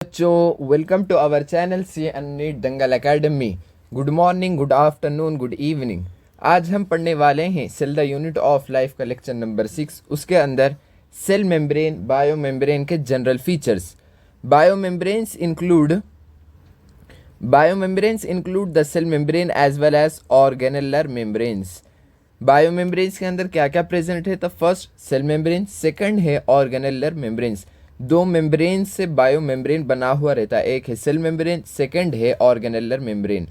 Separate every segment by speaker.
Speaker 1: बच्चों, welcome to our channel C N NEET Dangal Academy. Good morning, good afternoon, good evening. आज हम पढ़ने वाले हैं cell the unit of life का लेक्चर नंबर 6। उसके अंदर सेल मेम्ब्रेन, बायो मेम्ब्रेन के general features. Bio membranes include the cell membrane as well as organellar membranes. Bio membranes के अंदर क्या क्या प्रेजेंट है? तो फर्स्ट सेल मेम्ब्रेन, सेकंड है ऑर्गेनेलर मेम्ब्रेन्स। दो मेम्ब्रेन से बायो मेम्ब्रेन बना हुआ रहता है, एक है सेल मेम्ब्रेन, सेकंड है organellar membrane.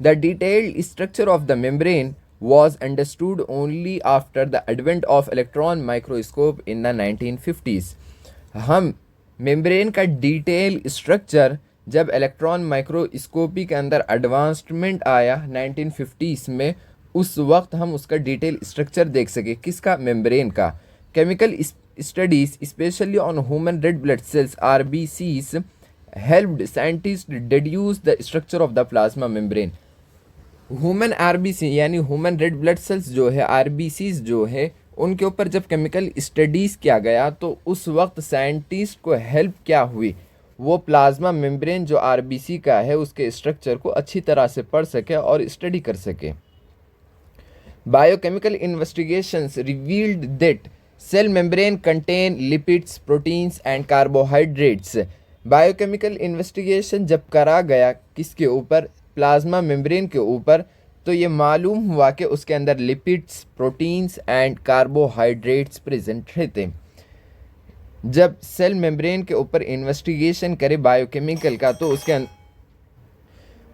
Speaker 1: The detailed structure of the membrane was understood only after the advent of electron microscope in the 1950s। हम मेम्ब्रेन का डिटेल स्ट्रक्चर जब इलेक्ट्रॉन माइक्रोस्कोपी के अंदर एडवांसमेंट आया 1950s में, उस वक्त हम उसका डिटेल स्ट्रक्चर देख सके। किसका? मेम्ब्रेन का। Chemical studies specially on human red blood cells RBCs helped scientist deduce the structure of the plasma membrane. Human RBC यानी ह्यूमन रेड ब्लड सेल्स जो है, RBCs जो है, उनके ऊपर जब केमिकल स्टडीज़ किया गया तो उस वक्त साइंटिस्ट को हेल्प क्या हुई? वो प्लाज्मा मेम्ब्रेन जो RBC का है उसके स्ट्रक्चर को अच्छी तरह से पढ़ सके और स्टडी कर सके। Biochemical investigations revealed that cell membrane contain lipids, proteins and carbohydrates. Biochemical investigation जब करा गया किसके ऊपर? प्लाज्मा मेम्ब्रेन के ऊपर, तो ये मालूम हुआ कि उसके अंदर lipids, proteins and carbohydrates present रहते। जब सेल मेम्ब्रेन के ऊपर इन्वेस्टिगेशन करे बायोकेमिकल का, तो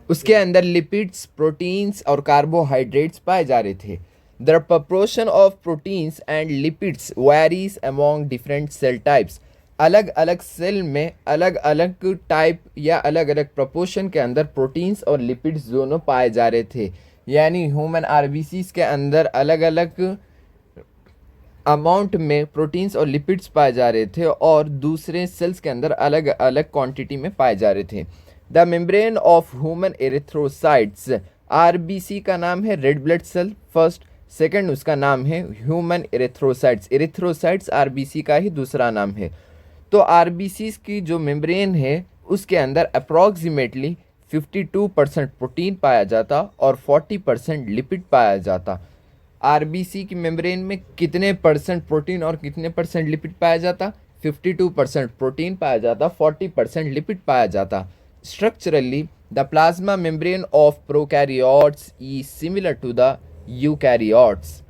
Speaker 1: उसके अंदर लिपिड्स, प्रोटीन्स और कार्बोहाइड्रेट्स पाए जा रहे थे। The proportion of proteins and lipids varies among different cell types. अलग अलग सेल में अलग अलग टाइप या अलग अलग प्रपोर्शन के अंदर प्रोटीन्स और लिपिड्स दोनों पाए जा रहे थे। यानी ह्यूमन RBCs के अंदर अलग अलग अमाउंट में प्रोटीन्स और लिपिड्स पाए जा रहे थे और दूसरे सेल्स के अंदर अलग अलग क्वांटिटी में पाए जा रहे थे। The membrane of human erythrocytes, RBC का नाम है red blood cell first, second उसका नाम है ह्यूमन एरिथ्रोसाइट्स। एरिथ्रोसाइट्स RBC का ही दूसरा नाम है। तो RBCs की जो मेम्ब्रेन है उसके अंदर अप्रॉक्सीमेटली 52% प्रोटीन पाया जाता और 40% लिपिड पाया जाता। RBC की मेम्ब्रेन में कितने परसेंट प्रोटीन और कितने परसेंट लिपिड पाया जाता? 52% प्रोटीन पाया जाता, 40% लिपिड पाया जाता। Structurally the plasma membrane of prokaryotes is similar to the eukaryotes.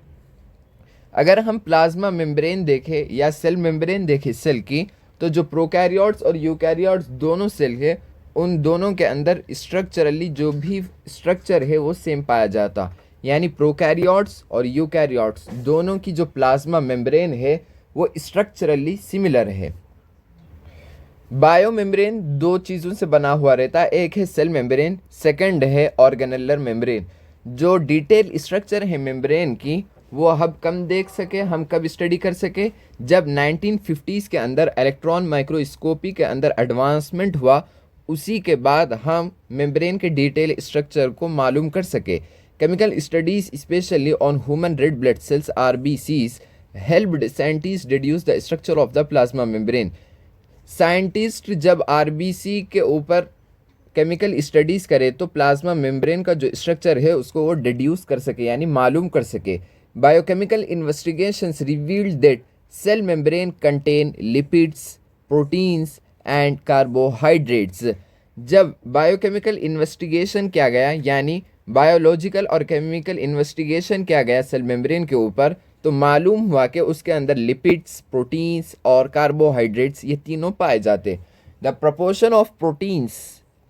Speaker 1: अगर हम प्लाज्मा मेम्ब्रेन देखें या सेल मेम्ब्रेन देखें सेल की, तो जो प्रोकैरियोट्स और यूकैरियोट्स दोनों सेल है, उन दोनों के अंदर स्ट्रक्चरली जो भी स्ट्रक्चर है वो सेम पाया जाता। यानी प्रोकैरियोट्स और यूकैरियोट्स दोनों की जो प्लाज्मा मेम्ब्रेन है वो स्ट्रक्चरली सिमिलर है। बायो मेम्ब्रेन दो चीज़ों से बना हुआ रहता है, एक है सेल मेम्ब्रेन, सेकंड है ऑर्गेनेलर मेम्ब्रेन। जो डिटेल स्ट्रक्चर है मेम्ब्रेन की वो हम कम देख सके, हम कब स्टडी कर सके? जब 1950s के अंदर इलेक्ट्रॉन माइक्रोस्कोपी के अंदर एडवांसमेंट हुआ, उसी के बाद हम मेम्ब्रेन के डिटेल स्ट्रक्चर को मालूम कर सके। Chemical studies specially on human red blood cells RBCs helped scientist deduce the structure of the plasma membrane. Scientist जब RBC के ऊपर केमिकल स्टडीज़ करे तो प्लाज्मा मेम्ब्रेन का जो स्ट्रक्चर है उसको वो डिड्यूस कर सके, यानी मालूम कर सके। Biochemical investigations revealed that cell membrane contain lipids, proteins and carbohydrates. जब बायोकेमिकल इन्वेस्टिगेशन किया गया, यानी बायोलॉजिकल और केमिकल इन्वेस्टिगेशन किया गया सेल मेम्ब्रेन के ऊपर, तो मालूम हुआ कि उसके अंदर लिपिड्स, प्रोटीन्स और कार्बोहाइड्रेट्स ये तीनों पाए जाते। The proportion of proteins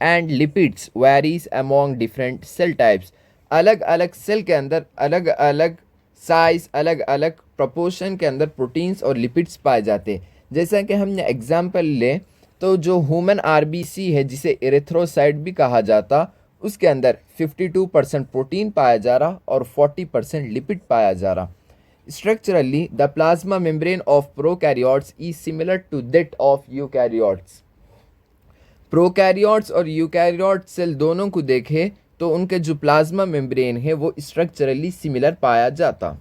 Speaker 1: and lipids varies among different cell types. अलग अलग सेल के अंदर अलग अलग साइज, अलग अलग प्रपोर्शन के अंदर प्रोटीन्स और लिपिड्स पाए जाते। जैसा कि हमने एग्जाम्पल लें तो जो ह्यूमन RBC है जिसे एरिथ्रोसाइट भी कहा जाता, उसके अंदर 52% प्रोटीन पाया जा रहा और 40% लिपिड पाया जा रहा। Structurally the plasma membrane of prokaryotes is similar to that of eukaryotes. Prokaryotes और यूकैरियोट सेल दोनों को देखें तो उनके जो प्लाज्मा मेम्ब्रेन है वो स्ट्रक्चरली सिमिलर पाया जाता।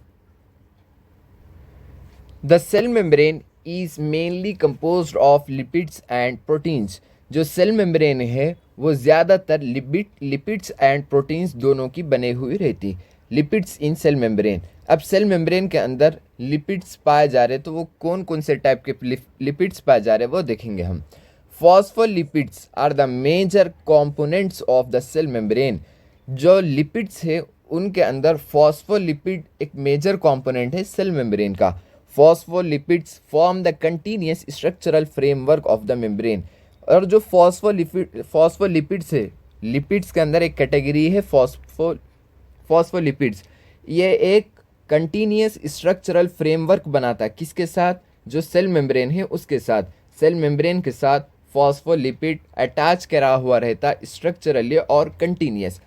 Speaker 1: The cell membrane is mainly composed of lipids and proteins। जो सेल मेम्ब्रेन है वो ज़्यादातर लिपिड्स एंड प्रोटीन्स दोनों की बने हुई रहती। Lipids in cell membrane. अब सेल मेम्ब्रेन के अंदर लिपिड्स पाए जा रहे, तो वो कौन कौन से टाइप के लिपिड्स पाए जा रहे वो देखेंगे हम। Phospholipids are the major components of the cell membrane. जो लिपिड्स है उनके अंदर फॉस्फोलिपिड एक मेजर कंपोनेंट है सेल मेम्ब्रेन का। Phospholipids form the continuous structural framework of the membrane. और जो फॉस्फोलिपिड्स है, लिपिड्स के अंदर एक कैटेगरी है फॉस्फोलिपिड्स। ये एक कंटीन्यूअस स्ट्रक्चरल फ्रेमवर्क बनाता है किसके साथ, जो सेल मेम्ब्रेन है उसके साथ। सेल मेम्ब्रेन के साथ फॉस्फोलिपिड अटैच करा हुआ रहता स्ट्रक्चरली और continuous.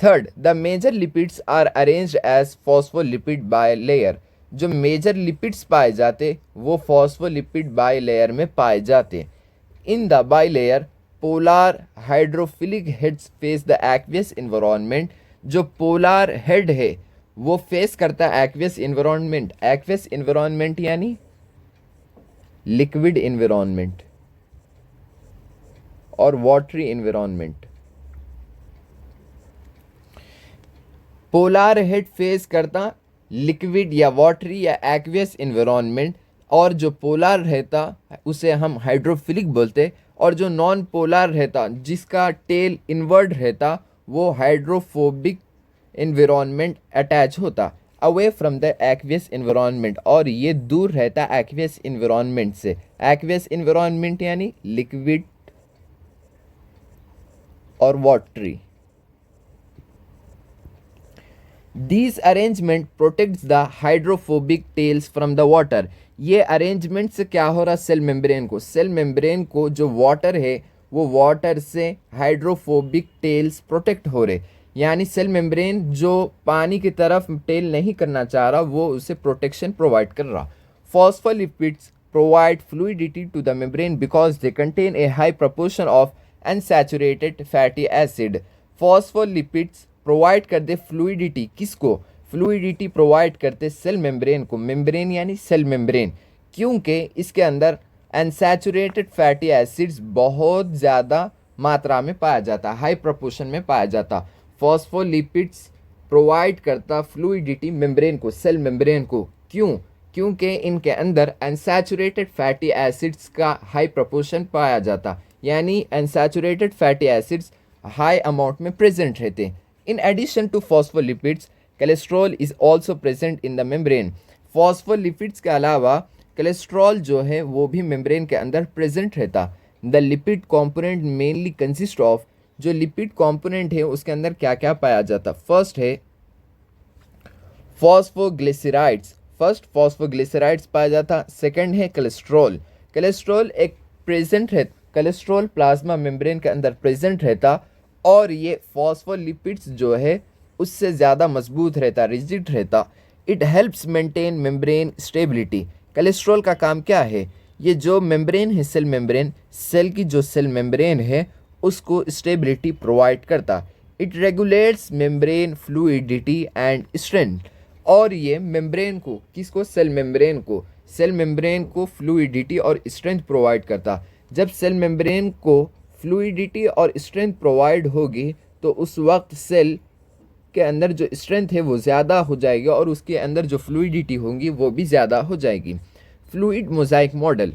Speaker 1: Third, the major lipids are arranged as phospholipid bilayer. जो मेजर लिपिड्स पाए जाते वो फॉस्फोलिपिड बाय लेयर में पाए जाते। In the bilayer polar hydrophilic heads face the aqueous environment. जो पोलार हेड है वो फेस करता है एक्वियस इन्वायरमेंट। एक्वियस इन्वायरमेंट यानी लिक्विड इन्वायरमेंट और watery environment. Polar head face करता लिक्विड या वाटरी या एक्वियस इन्वायरमेंट, और जो पोलार रहता उसे हम हाइड्रोफिलिक बोलते, और जो नॉन पोलार रहता जिसका टेल इनवर्ड रहता वो हाइड्रोफोबिक इन्वायरमेंट अटैच होता away from the aqueous environment, और ये दूर रहता एक्वियस इन्वायरमेंट से। एक्वियस इन्वायरमेंट यानी लिक्विड और watery. These arrangement protects the hydrophobic tails from the water। ये अरेंजमेंट से क्या हो रहा, सेल मेम्ब्रेन को, सेल मेम्ब्रेन को जो वाटर है वो वाटर से हाइड्रोफोबिक टेल्स प्रोटेक्ट हो रहे। यानी सेल मेम्ब्रेन जो पानी की तरफ टेल नहीं करना चाह रहा वो उसे प्रोटेक्शन प्रोवाइड कर रहा। Phospholipids provide fluidity to the membrane because they contain a high proportion of unsaturated fatty acid. Phospholipids provide कर दे फ्लूइडिटी, किसको, फ्लूइडिटी प्रोवाइड करते सेल मेम्ब्रेन को। मेम्ब्रेन यानी सेल मेम्ब्रेन, क्योंकि इसके अंदर अनसैचुरेटेड फैटी एसिड्स बहुत ज़्यादा मात्रा में पाया जाता, हाई प्रोपोर्शन में पाया जाता। फॉस्फोलिपिड्स प्रोवाइड करता फ्लूइडिटी मेम्ब्रेन को, सेल मेम्ब्रेन को। क्यों, क्योंकि इनके अंदर अनसैचुरेटेड फैटी एसिड्स का हाई प्रोपोर्शन पाया जाता, यानी unsaturated fatty acids high amount में प्रेजेंट रहते। In addition to phospholipids, cholesterol is also present in the membrane। phospholipids के अलावा कोलेस्ट्रॉल जो है वो भी मेम्ब्रेन के अंदर प्रेजेंट रहता। The lipid component mainly consist of, जो लिपिड कंपोनेंट है उसके अंदर क्या क्या पाया जाता। फर्स्ट है फॉस्फोग्लिसराइड्स, फर्स्ट फॉस्फोग्लिसराइड्स पाया जाता। सेकंड है कोलेस्ट्रॉल, कोलेस्ट्रॉल एक प्रेजेंट है, कोलेस्ट्रॉल प्लाज्मा मेम्ब्रेन के अंदर प्रेजेंट रहता, और ये फॉस्फोलिपिड्स जो है उससे ज़्यादा मजबूत रहता, रिजिड रहता। It helps maintain membrane stability. Cholesterol का काम क्या है, ये जो मेम्ब्रेन है सेल मेम्ब्रेन, सेल की जो सेल मेम्ब्रेन है उसको स्टेबिलिटी प्रोवाइड करता। It regulates membrane fluidity and strength, और ये मेम्ब्रेन को, किसको, सेल मेम्ब्रेन को, सेल मेम्ब्रेन को फ्लूइडिटी और स्ट्रेंथ प्रोवाइड करता। जब सेल मेम्ब्रेन को फ्लूइडिटी और स्ट्रेंथ प्रोवाइड होगी तो उस वक्त सेल के अंदर जो स्ट्रेंथ है वो ज़्यादा हो जाएगी और उसके अंदर जो फ्लूइडिटी होगी वो भी ज़्यादा हो जाएगी। Fluid mosaic model,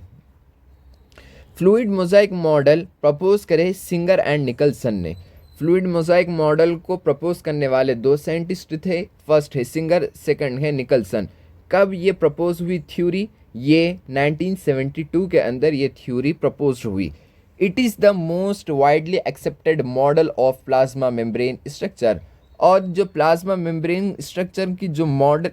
Speaker 1: fluid mosaic model propose करे सिंगर एंड निकलसन ने। फ्लूइड मोज़ाइक मॉडल को प्रपोज करने वाले दो साइंटिस्ट थे, फर्स्ट है सिंगर, सेकंड है निकलसन। कब ये प्रपोज हुई थ्योरी, ये 1972 के अंदर ये थ्योरी प्रपोज हुई। It is the most widely accepted model of plasma membrane structure. और जो प्लाज्मा मेम्ब्रेन स्ट्रक्चर की जो मॉडल,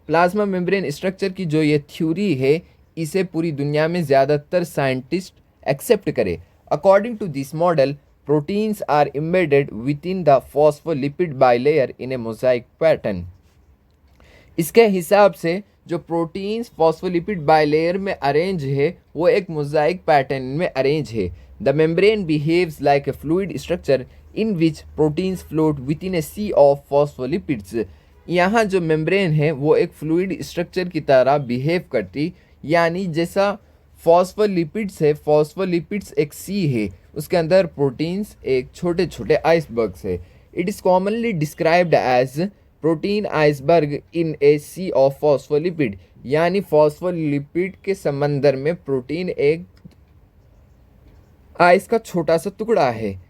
Speaker 1: प्लाज्मा मेम्ब्रेन स्ट्रक्चर की जो ये थ्योरी है इसे पूरी दुनिया में ज़्यादातर साइंटिस्ट एक्सेप्ट करे। According to this model proteins are embedded within the phospholipid bilayer in a mosaic pattern. इसके हिसाब से जो प्रोटीन्स फॉस्फोलिपिड बाइलेयर में अरेंज है वो एक मोज़ाइक पैटर्न में अरेंज है। The membrane behaves like a fluid structure in which proteins float within a sea of phospholipids. यहाँ जो मेम्ब्रेन है वो एक फ्लूइड स्ट्रक्चर की तरह बिहेव करती, यानी जैसा फॉस्फोलिपिड्स है, फॉस्फोलिपिड्स एक सी है, उसके अंदर प्रोटीन्स एक छोटे छोटे आइसबर्ग्स है। It is commonly described as protein iceberg in a sea of phospholipid, यानी फॉस्फोलिपिड के समंदर में प्रोटीन एक आइस का छोटा सा टुकड़ा है।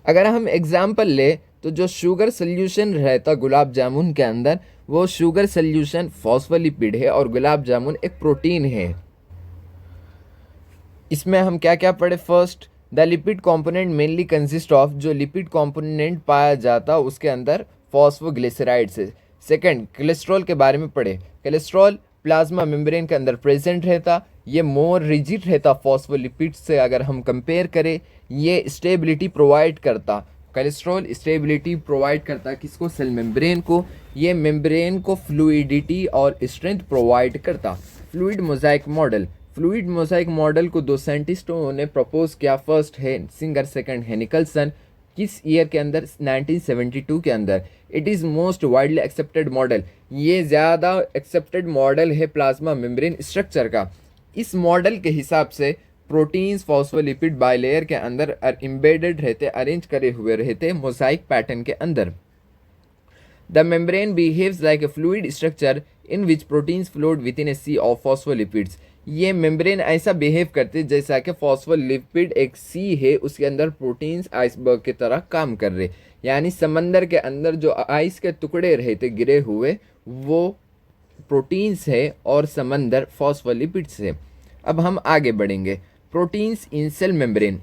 Speaker 1: अगर हम एग्जाम्पल ले तो जो शुगर सोल्यूशन रहता गुलाब जामुन के अंदर, वो शुगर सोल्यूशन फॉस्फोलिपिड है और गुलाब जामुन एक प्रोटीन है। इसमें हम क्या क्या पढ़े? First, the lipid component mainly consist of, जो लिपिड कंपोनेंट पाया जाता उसके अंदर फॉस्फोग्लिसराइड्स है। सेकंड, कोलेस्ट्रॉल के बारे में पढ़े। कोलेस्ट्रॉल प्लाज्मा मेम्ब्रेन के अंदर प्रेजेंट रहता, ये मोर रिजिड रहता फॉस्फोलिपिड से अगर हम कंपेयर करें, ये स्टेबिलिटी प्रोवाइड करता। कोलेस्ट्रॉल स्टेबिलिटी प्रोवाइड करता किसको? सेल मेम्ब्रेन को। ये मेम्ब्रेन को फ्लूइडिटी और स्ट्रेंथ प्रोवाइड करता। Fluid Mosaic model, fluid Mosaic model को दो साइंटिस्टों ने प्रपोज किया। फर्स्ट है सिंगर, सेकंड है निकलसन। किस ईयर के अंदर? 1972 के अंदर। It is most widely accepted model, ये ज़्यादा एक्सेप्टेड मॉडल है प्लाज्मा मेम्ब्रेन स्ट्रक्चर का। इस मॉडल के हिसाब से प्रोटीन्स फॉस्फोलिपिड बाइलेयर के अंदर एम्बेडेड रहते, अरेंज करे हुए रहते मोजाइक पैटर्न के अंदर। The membrane behaves like a fluid structure in which proteins float within a sea of phospholipids. ये मेम्ब्रेन ऐसा बिहेव करते जैसा कि फॉस्फोलिपिड एक सी है, उसके अंदर प्रोटीन्स आइसबर्ग की तरह काम कर रहे, यानी समंदर के अंदर जो आइस के टुकड़े रहते गिरे हुए वो प्रोटीन्स है और समंदर फॉस्फोलिपिड्स है। अब हम आगे बढ़ेंगे। Proteins in cell membrane.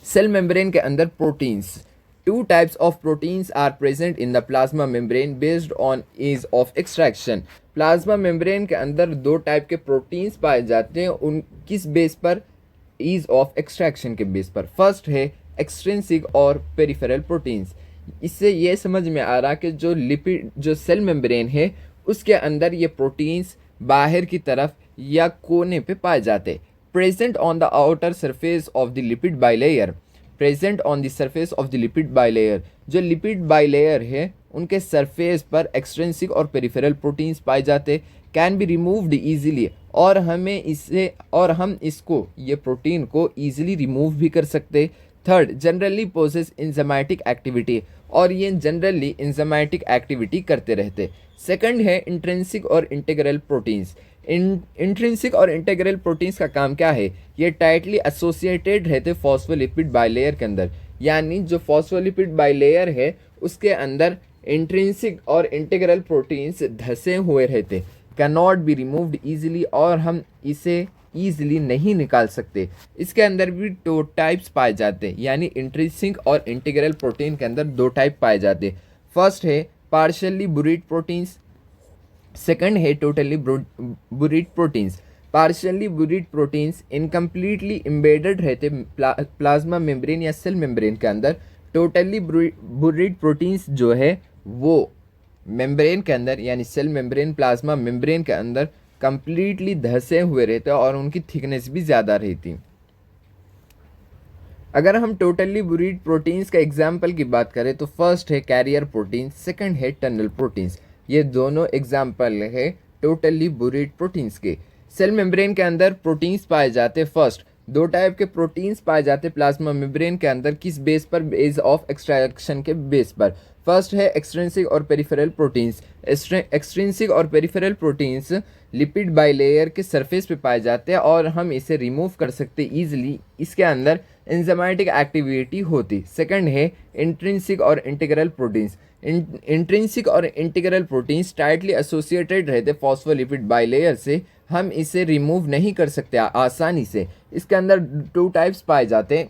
Speaker 1: Cell membrane के अंदर proteins, two types of proteins are present in the plasma membrane based on ease of extraction. Plasma membrane के अंदर दो टाइप के प्रोटीन्स पाए जाते हैं, उन किस बेस पर? ईज ऑफ एक्सट्रैक्शन के बेस पर। फर्स्ट है एक्सट्रिंसिक और पेरिफेरल प्रोटीन्स। इससे ये समझ में आ रहा कि जो लिपिड, जो सेल मेम्ब्रेन है उसके अंदर ये प्रोटीन्स बाहर की तरफ या कोने पे पाए जाते। Present on the outer surface of the lipid bilayer, present on the surface of the lipid bilayer, जो लिपिड बाइलेयर है उनके सरफेस पर एक्सट्रिंसिक और पेरिफेरल प्रोटीन्स पाए जाते। कैन बी रिमूव्ड ईजिली, और हम इसको, ये प्रोटीन को ईजिली रिमूव भी कर सकते। Third, generally possesses enzymatic activity, और ये जनरली इंजाइमेटिक एक्टिविटी करते रहते। सेकंड है इंट्रिंसिक और इंटीग्रल प्रोटीन्स। इंट्रिंसिक और इंटीग्रल प्रोटीन्स का काम क्या है? ये टाइटली एसोसिएटेड रहते फॉस्फोलिपिड बाइलेयर के अंदर, यानी जो फॉस्फोलिपिड बाइलेयर है उसके अंदर इंट्रिंसिक और इंटीग्रल प्रोटीन्स धसे हुए रहते, can not be removed easily, और हम इसे ईजिली नहीं निकाल सकते। इसके अंदर भी दो टाइप्स पाए जाते हैं, यानी इंट्रिंसिक और इंटीग्रल प्रोटीन के अंदर दो टाइप पाए जाते हैं। फर्स्ट है पार्शियली बुरीड प्रोटीन्स, सेकंड है totally buried proteins. Partially buried proteins incompletely embedded रहते प्लाज्मा मेम्ब्रेन या सेल मेम्ब्रेन के अंदर। टोटली बुरीड प्रोटीन्स जो है वो मेम्ब्रेन के अंदर, यानी सेल मेम्ब्रेन प्लाज्मा मेम्ब्रेन के अंदर कंप्लीटली धसे हुए रहते और उनकी थिकनेस भी ज़्यादा रहती। अगर हम टोटली बुरीड प्रोटीन्स का एग्जाम्पल की बात करें तो फर्स्ट है कैरियर प्रोटीन, सेकंड है टनल प्रोटीन्स। ये दोनों एग्जाम्पल है टोटली बुरीड प्रोटीन्स के। सेल मेम्ब्रेन के अंदर प्रोटीन्स पाए जाते। फर्स्ट, दो टाइप के प्रोटीन्स पाए जाते प्लाज्मा मेम्ब्रेन के अंदर, किस बेस पर? बेस ऑफ एक्सट्रैक्शन के बेस पर। फर्स्ट है एक्सट्रिंसिक और पेरिफेरल प्रोटीन्स। एक्सट्रिंसिक और पेरिफेरल प्रोटीन्स लिपिड बाइलेयर के सरफेस पे पाए जाते हैं और हम इसे रिमूव कर सकते ईजिली, इसके अंदर एंजाइमेटिक एक्टिविटी होती। सेकंड है इंट्रिंसिक और इंटीग्रल प्रोटीन्स। इंट्रिंसिक और इंटीग्रल प्रोटीन्स टाइटली एसोसिएटेड रहते फॉस्फोलिपिड बाइलेयर से, हम इसे रिमूव नहीं कर सकते आसानी से। इसके अंदर टू टाइप्स पाए जाते।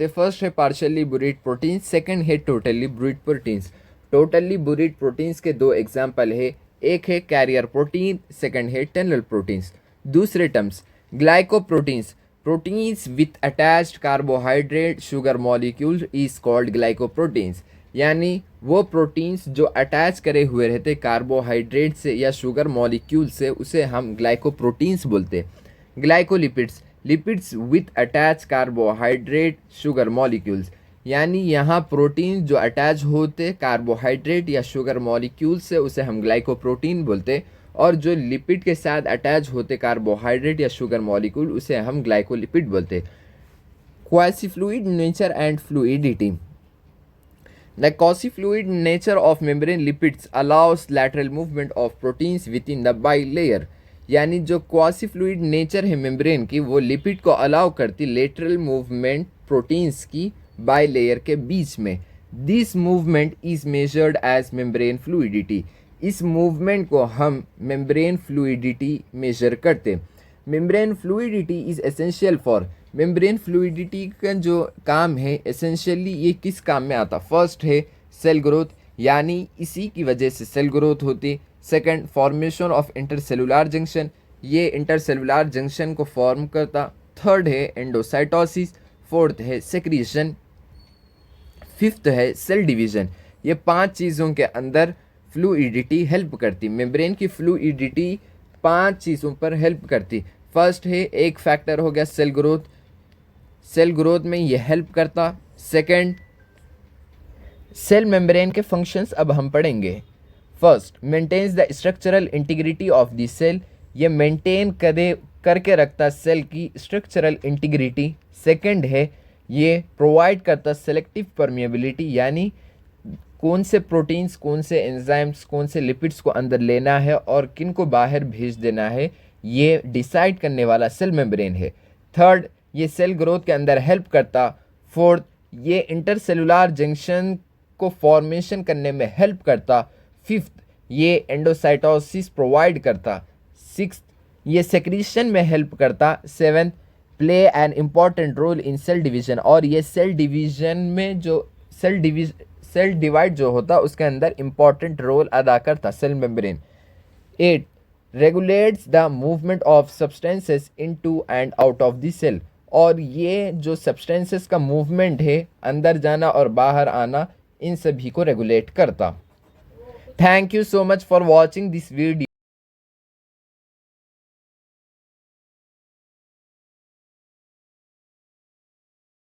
Speaker 1: फर्स्ट है पार्शियली बुरीड प्रोटीन, सेकंड है totally buried proteins. Totally buried proteins के दो एग्जाम्पल है, एक है कैरियर प्रोटीन, सेकंड है टनल प्रोटीन्स। दूसरे terms, glycoproteins, proteins with attached carbohydrate sugar molecule is called glycoproteins, यानी वो प्रोटीन्स जो अटैच करे हुए रहते कार्बोहाइड्रेट से या शुगर मॉलिक्यूल से, उसे हम ग्लाइकोप्रोटीन्स बोलते। Glycolipids, lipids with attach carbohydrate sugar molecules, यानी यहाँ प्रोटीन जो अटैच होते कार्बोहाइड्रेट या शुगर मॉलिक्यूल से, उसे हम ग्लाइकोप्रोटीन बोलते। और जो लिपिड के साथ अटैच होते कार्बोहाइड्रेट या शुगर मॉलिक्यूल उसे हम ग्लाइकोलिपिड बोलते हैं। Quasi fluid nature and fluidity. The quasi-fluid nature of membrane lipids allows lateral movement of proteins within the bilayer। यानी जो क्वासी फ्लूइड नेचर है मेम्ब्रेन की वो लिपिड को अलाउ करती लेटरल मूवमेंट प्रोटीन्स की बाई लेयर के बीच में। This movement is measured as membrane fluidity. इस मूवमेंट को हम मेम्ब्रेन फ्लूइडिटी मेजर करते। Membrane fluidity is essential for. Membrane fluidity का जो काम है एसेंशियली ये किस काम में आता? फर्स्ट है सेल ग्रोथ, यानी इसी की वजह से सेल ग्रोथ होती। Second, formation of intercellular junction, ये इंटरसेलुलर जंक्शन को फॉर्म करता। थर्ड है एंडोसाइटोसिस। फोर्थ है सेक्रीशन। फिफ्थ है सेल डिवीजन। ये 5 चीज़ों के अंदर फ्लूइडिटी हेल्प करती। मेम्ब्रेन की फ्लूइडिटी 5 चीज़ों पर हेल्प करती। फर्स्ट है एक फैक्टर हो गया सेल ग्रोथ, सेल ग्रोथ में ये हेल्प करता। सेकंड, सेल मेम्ब्रेन के फंक्शंस अब हम पढ़ेंगे। First, maintains the structural integrity of the cell, ये मेंटेन करके रखता सेल की स्ट्रक्चरल इंटीग्रिटी। सेकंड है ये प्रोवाइड करता सेलेक्टिव परमिएबिलिटी, यानी कौन से प्रोटीन्स, कौन से एंजाइम्स, कौन से लिपिड्स को अंदर लेना है और किन को बाहर भेज देना है, ये डिसाइड करने वाला सेल मेम्ब्रेन है। थर्ड, ये सेल ग्रोथ के अंदर हेल्प करता। फोर्थ, ये इंटरसेलुलर जंक्शन को फॉर्मेशन करने में हेल्प करता। फिफ्थ, ये एंडोसाइटोसिस प्रोवाइड करता। सिक्स्थ, ये सेक्रीशन में हेल्प करता। Seventh, play an important role in cell division, और ये सेल डिवीजन में जो सेल डिवाइड जो होता उसके अंदर इम्पॉर्टेंट रोल अदा करता cell membrane. 8, regulates the movement of substances into and out of the cell, और ये जो substances का movement है अंदर जाना और बाहर आना इन सभी को रेगुलेट करता। Thank you so much for watching this video.